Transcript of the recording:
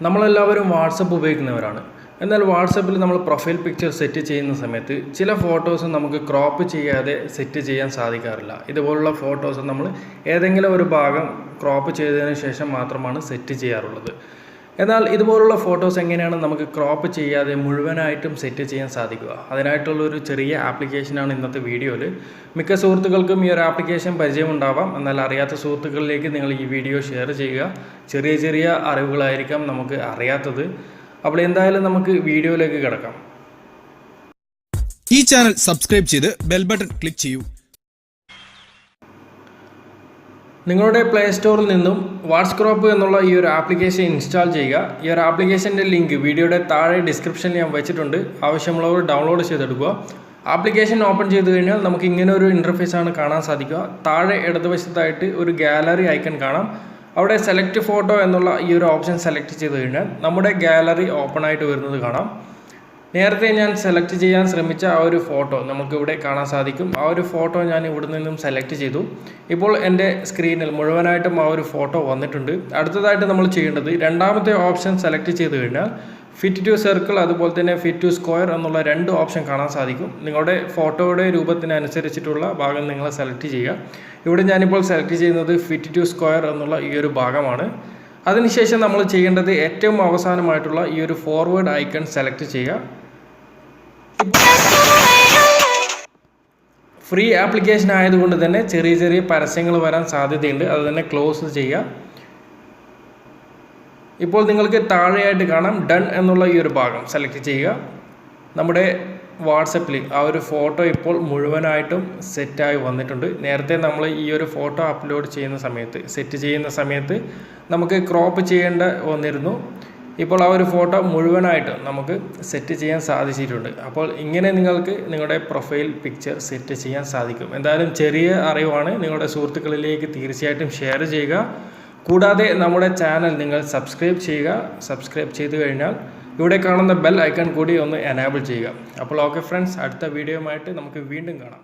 നമ്മളെല്ലാവരും വാട്സപ്പ് ഉപയോഗിക്കുന്നവരാണ്. എന്നാൽ വാട്സപ്പിൽ നമ്മൾ പ്രൊഫൈൽ പിക്ചർ സെറ്റ് ചെയ്യുന്ന സമയത്ത് ചില ഫോട്ടോസ് നമുക്ക് ക്രോപ്പ് ചെയ്യാതെ സെറ്റ് ചെയ്യാൻ സാധിക്കാറില്ല. ഇതുപോലുള്ള ഫോട്ടോസ് നമ്മൾ ഏതെങ്കിലും ഒരു ഭാഗം ക്രോപ്പ് ചെയ്തതിന് ശേഷം മാത്രമാണ് സെറ്റ് ചെയ്യാറുള്ളത്. എന്നാൽ ഇതുപോലുള്ള ഫോട്ടോസ് എങ്ങനെയാണ് നമുക്ക് ക്രോപ്പ് ചെയ്യാതെ മുഴുവനായിട്ടും സെറ്റ് ചെയ്യാൻ സാധിക്കുക? അതിനായിട്ടുള്ളൊരു ചെറിയ ആപ്ലിക്കേഷനാണ് ഇന്നത്തെ വീഡിയോയിൽ. മിക്ക സുഹൃത്തുക്കൾക്കും ഈ ഒരു ആപ്ലിക്കേഷൻ പരിചയമുണ്ടാവാം. എന്നാൽ അറിയാത്ത സുഹൃത്തുക്കളിലേക്ക് നിങ്ങൾ ഈ വീഡിയോ ഷെയർ ചെയ്യുക. ചെറിയ ചെറിയ അറിവുകളായിരിക്കാം നമുക്ക് അറിയാത്തത്. അപ്പോൾ എന്തായാലും നമുക്ക് വീഡിയോയിലേക്ക് കിടക്കാം. ഈ ചാനൽ സബ്സ്ക്രൈബ് ചെയ്ത് ബെൽ ബട്ടൺ ക്ലിക്ക് ചെയ്യൂ. നിങ്ങളുടെ പ്ലേ സ്റ്റോറിൽ നിന്നും വാട്സ്ക്രോപ്പ് എന്നുള്ള ഈ ഒരു ആപ്ലിക്കേഷൻ ഇൻസ്റ്റാൾ ചെയ്യുക. ഈ ഒരു ആപ്ലിക്കേഷൻ്റെ ലിങ്ക് വീഡിയോയുടെ താഴെ ഡിസ്ക്രിപ്ഷനിൽ ഞാൻ വെച്ചിട്ടുണ്ട്. ആവശ്യമുള്ളവർ ഡൗൺലോഡ് ചെയ്തെടുക്കുക. ആപ്ലിക്കേഷൻ ഓപ്പൺ ചെയ്ത് കഴിഞ്ഞാൽ നമുക്ക് ഇങ്ങനെ ഒരു ഇൻ്റർഫേസാണ് കാണാൻ സാധിക്കുക. താഴെ ഇടതുവശത്തായിട്ട് ഒരു ഗാലറി ഐക്കൺ കാണാം. അവിടെ സെലക്ട് ഫോട്ടോ എന്നുള്ള ഈ ഒരു ഓപ്ഷൻ സെലക്ട് ചെയ്ത് കഴിഞ്ഞാൽ നമ്മുടെ ഗാലറി ഓപ്പൺ ആയിട്ട് വരുന്നത് കാണാം. നേരത്തെ ഞാൻ സെലക്ട് ചെയ്യാൻ ശ്രമിച്ച ആ ഒരു ഫോട്ടോ നമുക്കിവിടെ കാണാൻ സാധിക്കും. ആ ഒരു ഫോട്ടോ ഞാൻ ഇവിടെ നിന്നും സെലക്ട് ചെയ്തു. ഇപ്പോൾ എൻ്റെ സ്ക്രീനിൽ മുഴുവനായിട്ടും ആ ഒരു ഫോട്ടോ വന്നിട്ടുണ്ട്. അടുത്തതായിട്ട് നമ്മൾ ചെയ്യേണ്ടത് രണ്ടാമത്തെ ഓപ്ഷൻ സെലക്ട് ചെയ്ത് കഴിഞ്ഞാൽ ഫിറ്റ് ടു സർക്കിൾ അതുപോലെ തന്നെ ഫിറ്റ് ടു സ്ക്വയർ എന്നുള്ള രണ്ട് ഓപ്ഷൻ കാണാൻ സാധിക്കും. നിങ്ങളുടെ ഫോട്ടോയുടെ രൂപത്തിനനുസരിച്ചിട്ടുള്ള ഭാഗം നിങ്ങൾ സെലക്ട് ചെയ്യുക. ഇവിടെ ഞാനിപ്പോൾ സെലക്ട് ചെയ്യുന്നത് ഫിറ്റ് ടു സ്ക്വയർ എന്നുള്ള ഈ ഒരു ഭാഗമാണ്. അതിനുശേഷം നമ്മൾ ചെയ്യേണ്ടത് ഏറ്റവും അവസാനമായിട്ടുള്ള ഈ ഒരു ഫോർവേഡ് ഐക്കൺ സെലക്ട് ചെയ്യുക. ഫ്രീ ആപ്ലിക്കേഷൻ ആയതുകൊണ്ട് തന്നെ ചെറിയ ചെറിയ പരസ്യങ്ങൾ വരാൻ സാധ്യതയുണ്ട്. അത് തന്നെ ക്ലോസ് ചെയ്യുക. ഇപ്പോൾ നിങ്ങൾക്ക് താഴെയായിട്ട് കാണാം ഡൺ എന്നുള്ള ഈ ഒരു ഭാഗം സെലക്ട് ചെയ്യുക. നമ്മുടെ വാട്സപ്പിൽ ആ ഒരു ഫോട്ടോ ഇപ്പോൾ മുഴുവനായിട്ടും സെറ്റായി വന്നിട്ടുണ്ട്. നേരത്തെ നമ്മൾ ഈ ഒരു ഫോട്ടോ അപ്ലോഡ് ചെയ്യുന്ന സമയത്ത് സെറ്റ് ചെയ്യുന്ന സമയത്ത് നമുക്ക് ക്രോപ്പ് ചെയ്യേണ്ട വന്നിരുന്നു. ഇപ്പോൾ ആ ഒരു ഫോട്ടോ മുഴുവനായിട്ട് നമുക്ക് സെറ്റ് ചെയ്യാൻ സാധിച്ചിട്ടുണ്ട്. അപ്പോൾ ഇങ്ങനെ നിങ്ങൾക്ക് നിങ്ങളുടെ പ്രൊഫൈൽ പിക്ചർ സെറ്റ് ചെയ്യാൻ സാധിക്കും. എന്തായാലും ചെറിയ അറിവാണ്. നിങ്ങളുടെ സുഹൃത്തുക്കളിലേക്ക് തീർച്ചയായിട്ടും ഷെയർ ചെയ്യുക. കൂടാതെ നമ്മുടെ ചാനൽ നിങ്ങൾ സബ്സ്ക്രൈബ് ചെയ്യുക. സബ്സ്ക്രൈബ് ചെയ്ത് കഴിഞ്ഞാൽ ഇവിടെ കാണുന്ന ബെൽ ഐക്കൺ കൂടി ഒന്ന് എനേബിൾ ചെയ്യുക. അപ്പോൾ ഓക്കെ ഫ്രണ്ട്സ്, അടുത്ത വീഡിയോയുമായിട്ട് നമുക്ക് വീണ്ടും കാണാം.